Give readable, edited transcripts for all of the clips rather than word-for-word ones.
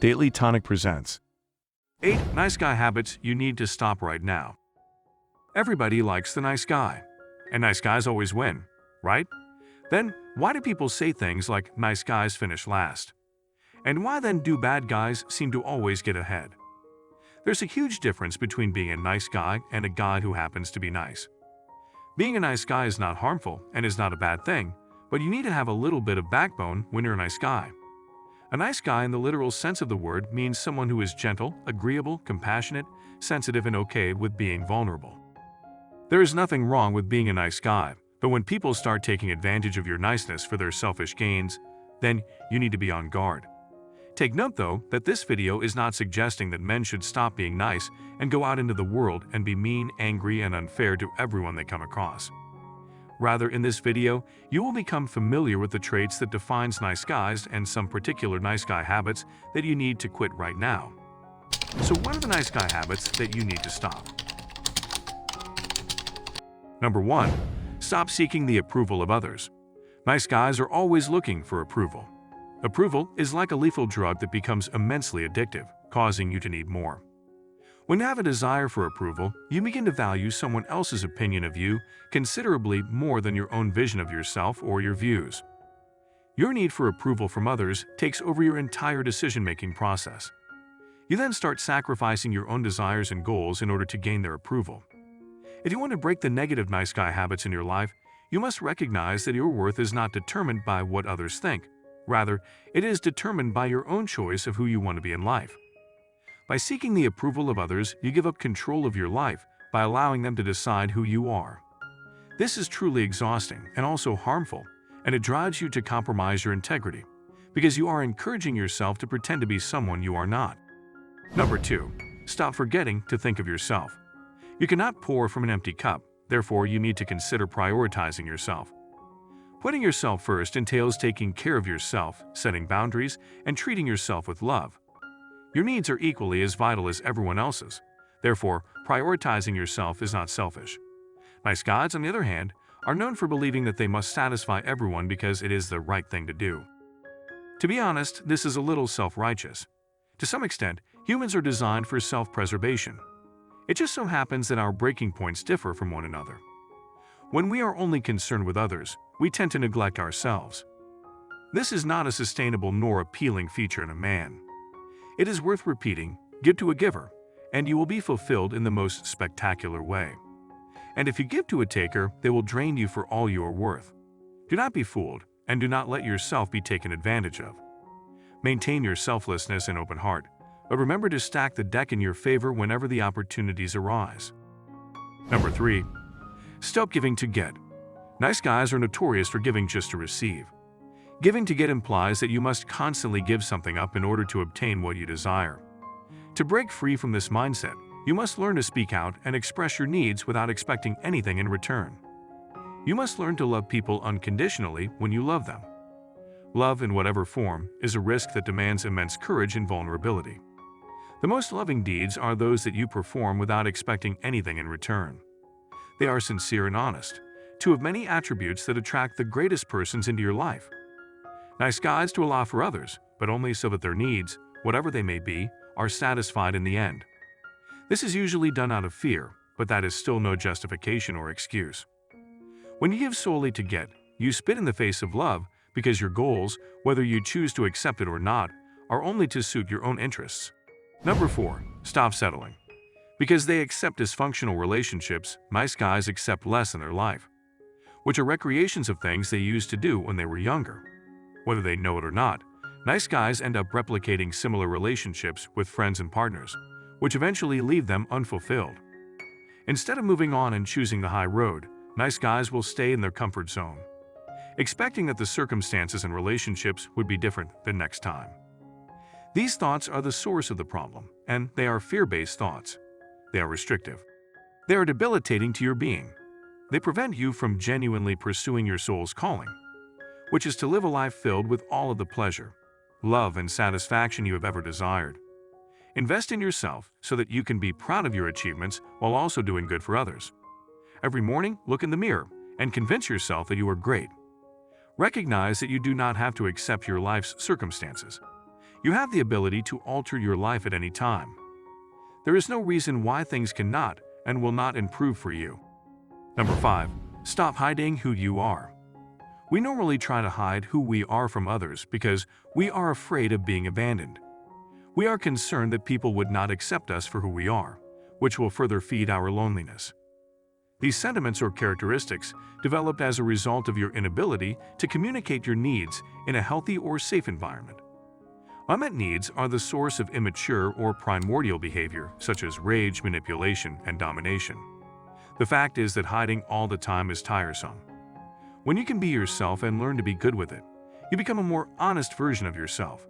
Daily Tonic presents 8 Nice Guy Habits You Need to Stop Right Now. Everybody likes the nice guy, and nice guys always win, right? Then, why do people say things like nice guys finish last? And why then do bad guys seem to always get ahead? There's a huge difference between being a nice guy and a guy who happens to be nice. Being a nice guy is not harmful and is not a bad thing, but you need to have a little bit of backbone when you're a nice guy. A nice guy in the literal sense of the word means someone who is gentle, agreeable, compassionate, sensitive, and okay with being vulnerable. There is nothing wrong with being a nice guy, but when people start taking advantage of your niceness for their selfish gains, then you need to be on guard. Take note, though, that this video is not suggesting that men should stop being nice and go out into the world and be mean, angry, and unfair to everyone they come across. Rather, in this video, you will become familiar with the traits that defines nice guys and some particular nice guy habits that you need to quit right now. So what are the nice guy habits that you need to stop? Number 1. Stop seeking the approval of others. Nice guys are always looking for approval. Approval is like a lethal drug that becomes immensely addictive, causing you to need more. When you have a desire for approval, you begin to value someone else's opinion of you considerably more than your own vision of yourself or your views. Your need for approval from others takes over your entire decision-making process. You then start sacrificing your own desires and goals in order to gain their approval. If you want to break the negative nice guy habits in your life, you must recognize that your worth is not determined by what others think. Rather, it is determined by your own choice of who you want to be in life. By seeking the approval of others, you give up control of your life by allowing them to decide who you are. This is truly exhausting and also harmful, and it drives you to compromise your integrity, because you are encouraging yourself to pretend to be someone you are not. Number 2. Stop forgetting to think of yourself. You cannot pour from an empty cup, therefore you need to consider prioritizing yourself. Putting yourself first entails taking care of yourself, setting boundaries, and treating yourself with love. Your needs are equally as vital as everyone else's. Therefore, prioritizing yourself is not selfish. Nice guys, on the other hand, are known for believing that they must satisfy everyone because it is the right thing to do. To be honest, this is a little self-righteous. To some extent, humans are designed for self-preservation. It just so happens that our breaking points differ from one another. When we are only concerned with others, we tend to neglect ourselves. This is not a sustainable nor appealing feature in a man. It is worth repeating, give to a giver, and you will be fulfilled in the most spectacular way. And if you give to a taker, they will drain you for all you are worth. Do not be fooled, and do not let yourself be taken advantage of. Maintain your selflessness and open heart, but remember to stack the deck in your favor whenever the opportunities arise. Number 3. Stop giving to get. Nice guys are notorious for giving just to receive. Giving to get implies that you must constantly give something up in order to obtain what you desire. To break free from this mindset, you must learn to speak out and express your needs without expecting anything in return. You must learn to love people unconditionally when you love them. Love, in whatever form, is a risk that demands immense courage and vulnerability. The most loving deeds are those that you perform without expecting anything in return. They are sincere and honest, two of many attributes that attract the greatest persons into your life. Nice guys do a lot for others, but only so that their needs, whatever they may be, are satisfied in the end. This is usually done out of fear, but that is still no justification or excuse. When you give solely to get, you spit in the face of love because your goals, whether you choose to accept it or not, are only to suit your own interests. Number 4. Stop settling. Because they accept dysfunctional relationships, nice guys accept less in their life, which are recreations of things they used to do when they were younger. Whether they know it or not, nice guys end up replicating similar relationships with friends and partners, which eventually leave them unfulfilled. Instead of moving on and choosing the high road, nice guys will stay in their comfort zone, expecting that the circumstances and relationships would be different the next time. These thoughts are the source of the problem, and they are fear-based thoughts. They are restrictive. They are debilitating to your being. They prevent you from genuinely pursuing your soul's calling, which is to live a life filled with all of the pleasure, love, and satisfaction you have ever desired. Invest in yourself so that you can be proud of your achievements while also doing good for others. Every morning, look in the mirror and convince yourself that you are great. Recognize that you do not have to accept your life's circumstances. You have the ability to alter your life at any time. There is no reason why things cannot and will not improve for you. Number 5. Stop hiding who you are. We normally try to hide who we are from others because we are afraid of being abandoned. We are concerned that people would not accept us for who we are, which will further feed our loneliness. These sentiments or characteristics developed as a result of your inability to communicate your needs in a healthy or safe environment. Unmet needs are the source of immature or primordial behavior, such as rage, manipulation, and domination. The fact is that hiding all the time is tiresome. When you can be yourself and learn to be good with it, you become a more honest version of yourself.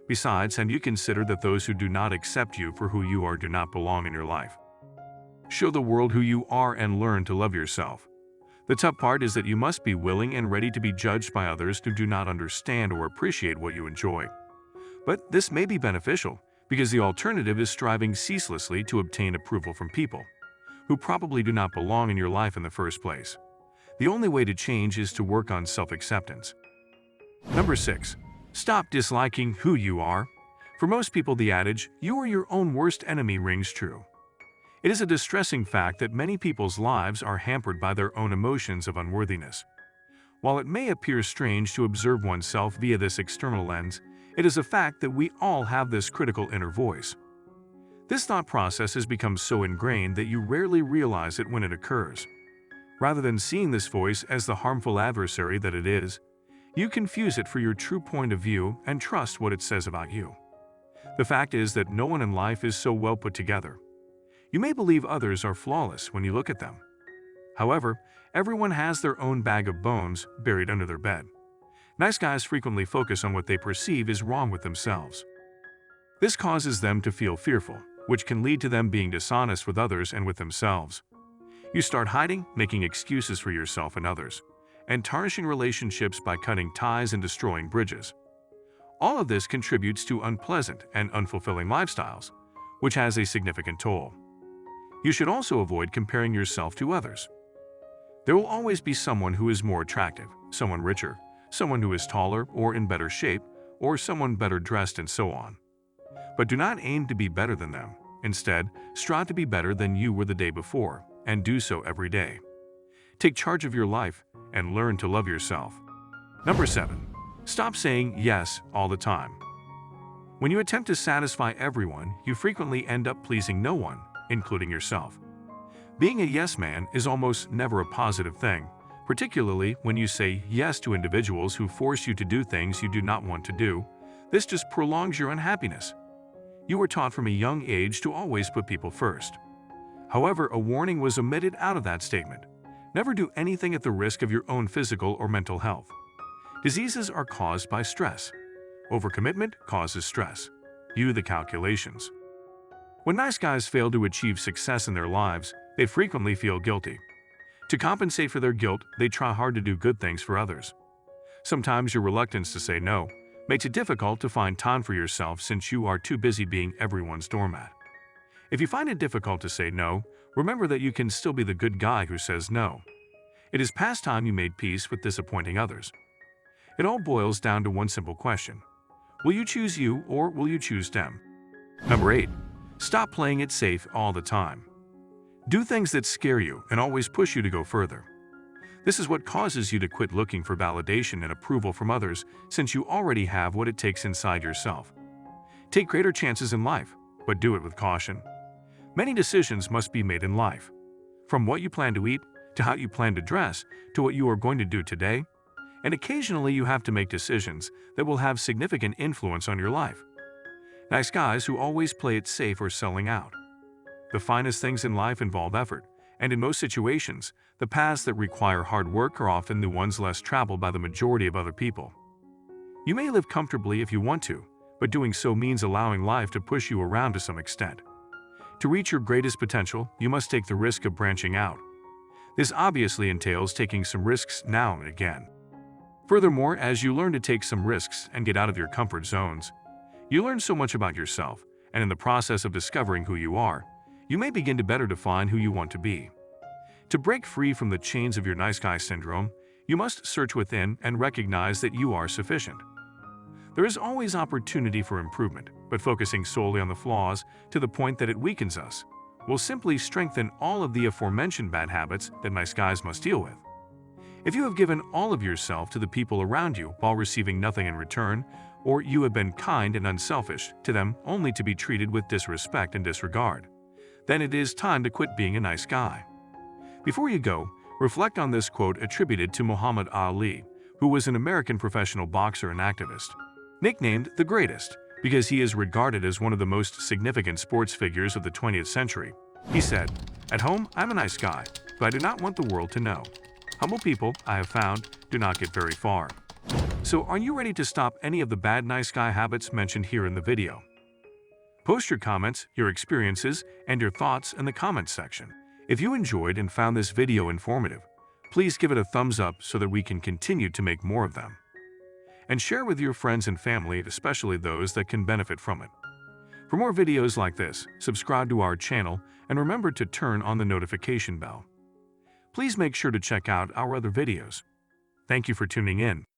Besides, and you consider that those who do not accept you for who you are do not belong in your life. Show the world who you are and learn to love yourself. The tough part is that you must be willing and ready to be judged by others who do not understand or appreciate what you enjoy. But this may be beneficial because the alternative is striving ceaselessly to obtain approval from people who probably do not belong in your life in the first place. The only way to change is to work on self-acceptance. Number 6. Stop disliking who you are. For most people, the adage, "You are your own worst enemy," rings true. It is a distressing fact that many people's lives are hampered by their own emotions of unworthiness. While it may appear strange to observe oneself via this external lens, it is a fact that we all have this critical inner voice. This thought process has become so ingrained that you rarely realize it when it occurs. Rather than seeing this voice as the harmful adversary that it is, you confuse it for your true point of view and trust what it says about you. The fact is that no one in life is so well put together. You may believe others are flawless when you look at them. However, everyone has their own bag of bones buried under their bed. Nice guys frequently focus on what they perceive is wrong with themselves. This causes them to feel fearful, which can lead to them being dishonest with others and with themselves. You start hiding, making excuses for yourself and others, and tarnishing relationships by cutting ties and destroying bridges. All of this contributes to unpleasant and unfulfilling lifestyles, which has a significant toll. You should also avoid comparing yourself to others. There will always be someone who is more attractive, someone richer, someone who is taller or in better shape, or someone better dressed, and so on. But do not aim to be better than them. Instead, strive to be better than you were the day before, and do so every day. Take charge of your life and learn to love yourself. Number 7. Stop saying yes all the time. When you attempt to satisfy everyone, you frequently end up pleasing no one, including yourself. Being a yes man is almost never a positive thing, particularly when you say yes to individuals who force you to do things you do not want to do. This just prolongs your unhappiness. You were taught from a young age to always put people first. However, a warning was omitted out of that statement. Never do anything at the risk of your own physical or mental health. Diseases are caused by stress. Overcommitment causes stress. You the calculations. When nice guys fail to achieve success in their lives, they frequently feel guilty. To compensate for their guilt, they try hard to do good things for others. Sometimes your reluctance to say no makes it difficult to find time for yourself since you are too busy being everyone's doormat. If you find it difficult to say no, remember that you can still be the good guy who says no. It is past time you made peace with disappointing others. It all boils down to one simple question. Will you choose you or will you choose them? Number 8. Stop playing it safe all the time. Do things that scare you and always push you to go further. This is what causes you to quit looking for validation and approval from others since you already have what it takes inside yourself. Take greater chances in life, but do it with caution. Many decisions must be made in life. From what you plan to eat, to how you plan to dress, to what you are going to do today. And occasionally you have to make decisions that will have significant influence on your life. Nice guys who always play it safe are selling out. The finest things in life involve effort, and in most situations, the paths that require hard work are often the ones less traveled by the majority of other people. You may live comfortably if you want to, but doing so means allowing life to push you around to some extent. To reach your greatest potential, you must take the risk of branching out. This obviously entails taking some risks now and again. Furthermore, as you learn to take some risks and get out of your comfort zones, you learn so much about yourself, and in the process of discovering who you are, you may begin to better define who you want to be. To break free from the chains of your nice guy syndrome, you must search within and recognize that you are sufficient. There is always opportunity for improvement, but focusing solely on the flaws to the point that it weakens us will simply strengthen all of the aforementioned bad habits that nice guys must deal with. If you have given all of yourself to the people around you while receiving nothing in return, or you have been kind and unselfish to them only to be treated with disrespect and disregard, then it is time to quit being a nice guy. Before you go, reflect on this quote attributed to Muhammad Ali, who was an American professional boxer and activist. Nicknamed the Greatest because he is regarded as one of the most significant sports figures of the 20th century, he said, "At home, I'm a nice guy, but I do not want the world to know. Humble people, I have found, do not get very far." So are you ready to stop any of the bad nice guy habits mentioned here in the video? Post your comments, your experiences, and your thoughts in the comments section. If you enjoyed and found this video informative, please give it a thumbs up so that we can continue to make more of them. And share with your friends and family, especially those that can benefit from it. For more videos like this, subscribe to our channel and remember to turn on the notification bell. Please make sure to check out our other videos. Thank you for tuning in.